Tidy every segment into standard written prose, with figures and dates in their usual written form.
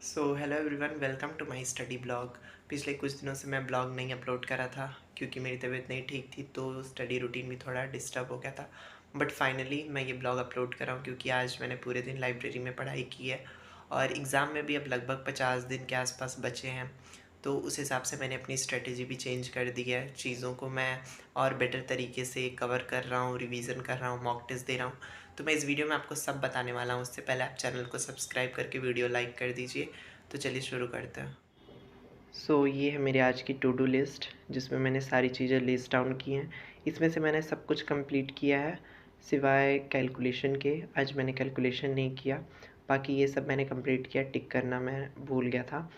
Hello everyone, welcome to my study blog. पिछले कुछ दिनों से मैं ब्लॉग नहीं अपलोड करा था क्योंकि मेरी तबीयत नहीं ठीक थी, तो स्टडी रूटीन भी थोड़ा डिस्टर्ब हो गया था। बट फाइनली मैं ये ब्लॉग अपलोड कर रहा हूँ क्योंकि आज मैंने पूरे दिन लाइब्रेरी में पढ़ाई की है और एग्ज़ाम में भी अब लगभग 50 दिन के आसपास बचे हैं। तो उस हिसाब से मैंने अपनी स्ट्रेटजी भी चेंज कर दी है। चीज़ों को मैं और बेटर तरीके से कवर कर रहा हूँ, रिवीजन कर रहा हूँ, मॉक टेस्ट दे रहा हूँ। तो मैं इस वीडियो में आपको सब बताने वाला हूँ। उससे पहले आप चैनल को सब्सक्राइब करके वीडियो लाइक कर दीजिए। तो चलिए शुरू करते हैं। ये है मेरी आज की टू डू लिस्ट, जिसमें मैंने सारी चीज़ें लिस्ट डाउन की हैं। इसमें से मैंने सब कुछ कंप्लीट किया है सिवाय कैलकुलेशन के। आज मैंने कैलकुलेशन नहीं किया, बाकी ये सब मैंने कंप्लीट किया। टिक करना मैं भूल गया था,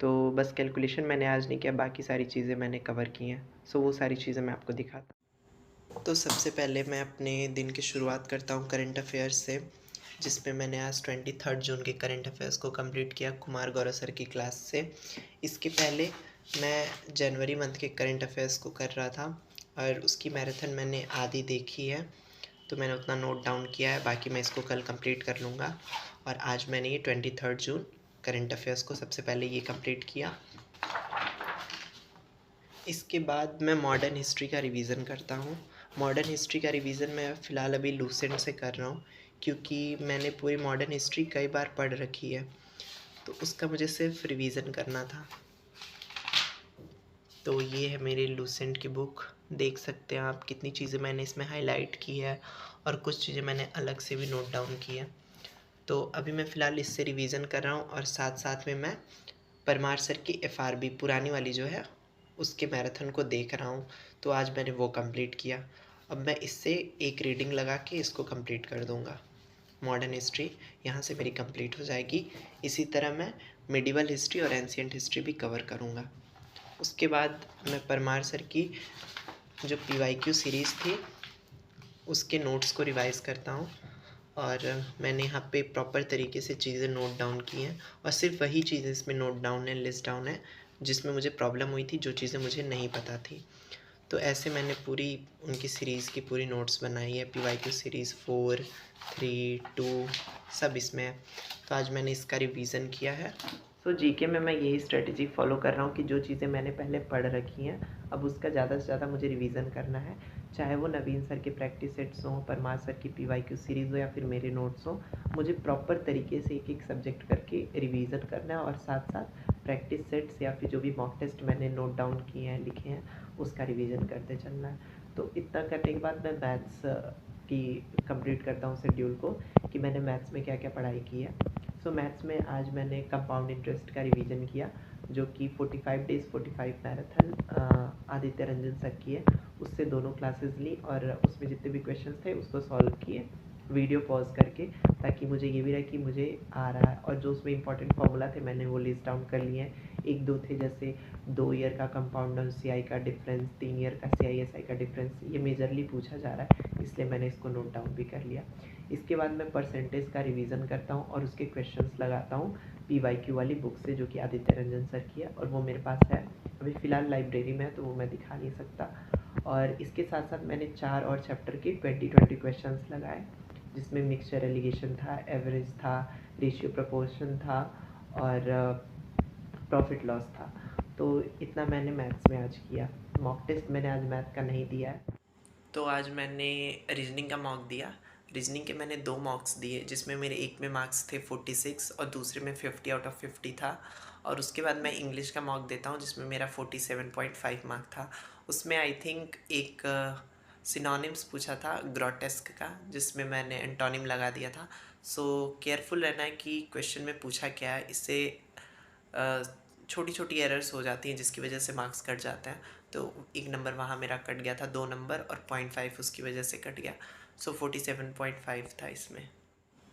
तो बस कैलकुलेशन मैंने आज नहीं किया, बाकी सारी चीज़ें मैंने कवर की हैं। वो सारी चीज़ें मैं आपको दिखाता हूँ। तो सबसे पहले मैं अपने दिन की शुरुआत करता हूँ करंट अफेयर्स से, जिसमें मैंने आज 23 जून के करंट अफेयर्स को कंप्लीट किया कुमार गौरव सर की क्लास से। इसके पहले मैं जनवरी मंथ के करंट अफेयर्स को कर रहा था और उसकी मैराथन मैंने आधी देखी है, तो मैंने उतना नोट डाउन किया है। बाकी मैं इसको कल कंप्लीट कर लूँगा। और आज मैंने ये 23 जून करंट अफेयर्स को सबसे पहले ये कंप्लीट किया। इसके बाद मैं मॉडर्न हिस्ट्री का रिवीज़न करता हूँ। मॉडर्न हिस्ट्री का रिवीज़न मैं फ़िलहाल अभी लूसेंट से कर रहा हूँ, क्योंकि मैंने पूरी मॉडर्न हिस्ट्री कई बार पढ़ रखी है, तो उसका मुझे सिर्फ रिवीज़न करना था। तो ये है मेरी लूसेंट की बुक। देख सकते हैं आप कितनी चीज़ें मैंने इसमें हाईलाइट की है और कुछ चीज़ें मैंने अलग से भी नोट डाउन की है। तो अभी मैं फ़िलहाल इससे रिवीज़न कर रहा हूँ और साथ साथ में मैं परमार सर की एफआरबी पुरानी वाली जो है उसके मैराथन को देख रहा हूँ। तो आज मैंने वो कंप्लीट किया। अब मैं इससे एक रीडिंग लगा के इसको कंप्लीट कर दूँगा। मॉडर्न हिस्ट्री यहाँ से मेरी कंप्लीट हो जाएगी। इसी तरह मैं मिडिवल हिस्ट्री और एंशिएंट हिस्ट्री भी कवर करूँगा। उसके बाद मैं परमार सर की जो पीवाईक्यू सीरीज़ थी उसके नोट्स को रिवाइज़ करता हूँ और मैंने यहाँ पे प्रॉपर तरीके से चीज़ें नोट डाउन की हैं और सिर्फ वही चीज़ें इसमें नोट डाउन है, लिस्ट डाउन है, जिसमें मुझे प्रॉब्लम हुई थी, जो चीज़ें मुझे नहीं पता थी। तो ऐसे मैंने पूरी उनकी सीरीज़ की पूरी नोट्स बनाई है। पीवाईक्यू सीरीज़ 4, 3, 2 सब इसमें है। तो आज मैंने इसका रिवीज़न किया है। जीके में मैं यही स्ट्रेटजी फॉलो कर रहा हूँ कि जो चीज़ें मैंने पहले पढ़ रखी हैं, अब उसका ज़्यादा से ज़्यादा मुझे रिवीज़न करना है। चाहे वो नवीन सर के प्रैक्टिस सेट्स हों, परमार सर की पीवाईक्यू सीरीज़ हो या फिर मेरे नोट्स हों, मुझे प्रॉपर तरीके से एक एक सब्जेक्ट करके रिवीज़न करना है और साथ साथ प्रैक्टिस सेट्स या फिर जो भी मॉक टेस्ट मैंने नोट डाउन किए हैं, लिखे हैं, उसका रिवीजन करते चलना है। तो इतना करने के बाद मैं मैथ्स की कंप्लीट करता हूँ शेड्यूल को, कि मैंने मैथ्स में क्या क्या पढ़ाई की है। मैथ्स में आज मैंने कंपाउंड इंटरेस्ट का रिवीजन किया, जो कि 45 days 45 marathon Aditya Ranjan sir की है। उससे दोनों क्लासेस ली और उसमें जितने भी क्वेश्चंस थे उसको सॉल्व किए वीडियो पॉज करके, ताकि मुझे ये भी रहे कि मुझे आ रहा है। और जो उसमें इंपॉर्टेंट फार्मूला थे मैंने वो लिस्ट डाउन कर लिए हैं। एक दो थे, जैसे 2 ईयर का कंपाउंड और सीआई का डिफरेंस, 3 ईयर का सीआईएसआई का डिफरेंस, ये मेजरली पूछा जा रहा है, इसलिए मैंने इसको नोट डाउन भी कर लिया। इसके बाद मैं परसेंटेज का रिवीजन करता हूँ और उसके क्वेश्चंस लगाता हूँ पीवाईक्यू वाली बुक से, जो कि आदित्य रंजन सर की है, और वो मेरे पास है। अभी फ़िलहाल लाइब्रेरी में है, तो वो मैं दिखा नहीं सकता। और इसके साथ साथ मैंने 4 और चैप्टर के 20-20 क्वेश्चंस लगाए, जिसमें मिक्सचर एलिगेशन था, एवरेज था, रेशियो प्रपोर्शन था और प्रॉफिट लॉस था। तो इतना मैंने मैथ्स में आज किया। मॉक टेस्ट मैंने आज मैथ का नहीं दिया है। तो आज मैंने रीजनिंग का मॉक दिया। रीजनिंग के मैंने 2 मॉक्स दिए, जिसमें मेरे एक में मार्क्स थे 46 और दूसरे में 50 आउट ऑफ 50 था। और उसके बाद मैं इंग्लिश का मॉक देता हूँ, जिसमें मेरा 47.5 मार्क था। उसमें आई थिंक एक सिनोनिम्स पूछा था ग्रोटेस्क का, जिसमें मैंने एंटोनिम लगा दिया था। केयरफुल रहना है कि क्वेश्चन में पूछा क्या है, इससे छोटी छोटी एरर्स हो जाती हैं जिसकी वजह से मार्क्स कट जाते हैं। तो 1 नंबर वहाँ मेरा कट गया था, 2 नंबर और 0.5 उसकी वजह से कट गया। 47.5 था इसमें।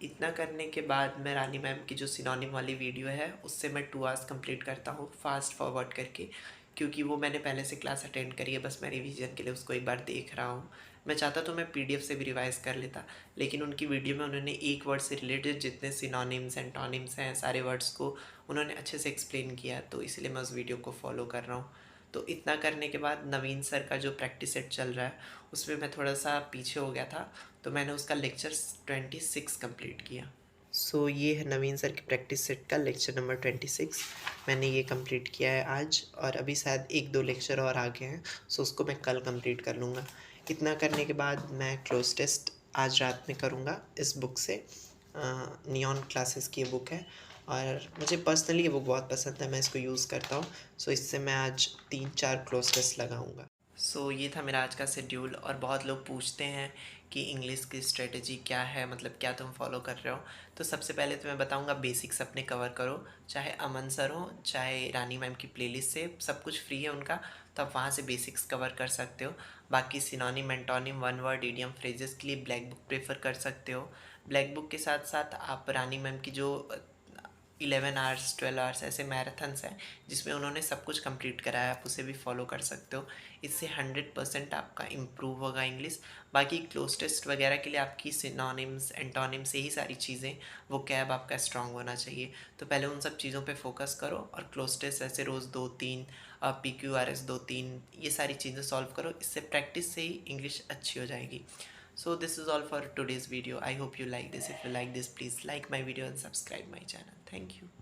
इतना करने के बाद मैं रानी मैम की जो सिनोनिम वाली वीडियो है उससे मैं 2 आवर्स कंप्लीट करता हूँ फास्ट फॉरवर्ड करके, क्योंकि वो मैंने पहले से क्लास अटेंड करी है, बस मैं रिवीजन के लिए उसको एक बार देख रहा हूँ। मैं चाहता तो मैं पीडीएफ से भी रिवाइज़ कर लेता, लेकिन उनकी वीडियो में उन्होंने एक वर्ड से रिलेटेड जितने सिनोनिम्स एंटोनिम्स हैं सारे वर्ड्स को उन्होंने अच्छे से एक्सप्लेन किया, तो इसलिए मैं उस वीडियो को फॉलो कर रहा हूँ। तो इतना करने के बाद नवीन सर का जो प्रैक्टिस सेट चल रहा है उसमें मैं थोड़ा सा पीछे हो गया था, तो मैंने उसका लेक्चर 26 कंप्लीट किया। ये है नवीन सर की प्रैक्टिस सेट का लेक्चर नंबर 26। मैंने ये कंप्लीट किया है आज, और अभी शायद 1-2 लेक्चर और आगे हैं, उसको मैं कल कंप्लीट कर लूँगा। इतना करने के बाद मैं क्लोज टेस्ट आज रात में करूँगा इस बुक से। नियॉन क्लासेस की ये बुक है और मुझे पर्सनली ये बुक बहुत पसंद है, मैं इसको यूज़ करता हूँ। इससे मैं आज 3-4 क्लोज टेस्ट लगाऊँगा। ये था मेरा आज का शेड्यूल। और बहुत लोग पूछते हैं कि इंग्लिश की स्ट्रेटजी क्या है, मतलब क्या तुम फॉलो कर रहे हो। तो सबसे पहले तो मैं बताऊंगा बेसिक्स अपने कवर करो, चाहे अमन सर हो चाहे रानी मैम की प्लेलिस्ट से सब कुछ फ्री है उनका, तो आप वहाँ से बेसिक्स कवर कर सकते हो। बाकी synonym antonym one word idiom phrases के लिए ब्लैक बुक प्रेफर कर सकते हो। ब्लैक बुक के साथ साथ आप रानी मैम की जो 11 आवर्स 12 आवर्स ऐसे मैराथन्स हैं जिसमें उन्होंने सब कुछ कंप्लीट कराया, आप उसे भी फॉलो कर सकते हो। इससे 100% आपका इम्प्रूव होगा इंग्लिश। बाकी क्लोज टेस्ट वगैरह के लिए आपकी सिनोनिम्स एंटोनिम्स यही सारी चीज़ें, वो कैब आपका स्ट्रांग होना चाहिए। तो पहले उन सब चीज़ों पे फोकस करो और क्लोज टेस्ट ऐसे रोज़ 2-3, PQRS 2-3, ये सारी चीज़ें सॉल्व करो। इससे प्रैक्टिस से ही इंग्लिश अच्छी हो जाएगी। This is all for today's video. I hope you like this. If you like this, please like my video and subscribe my channel. Thank you.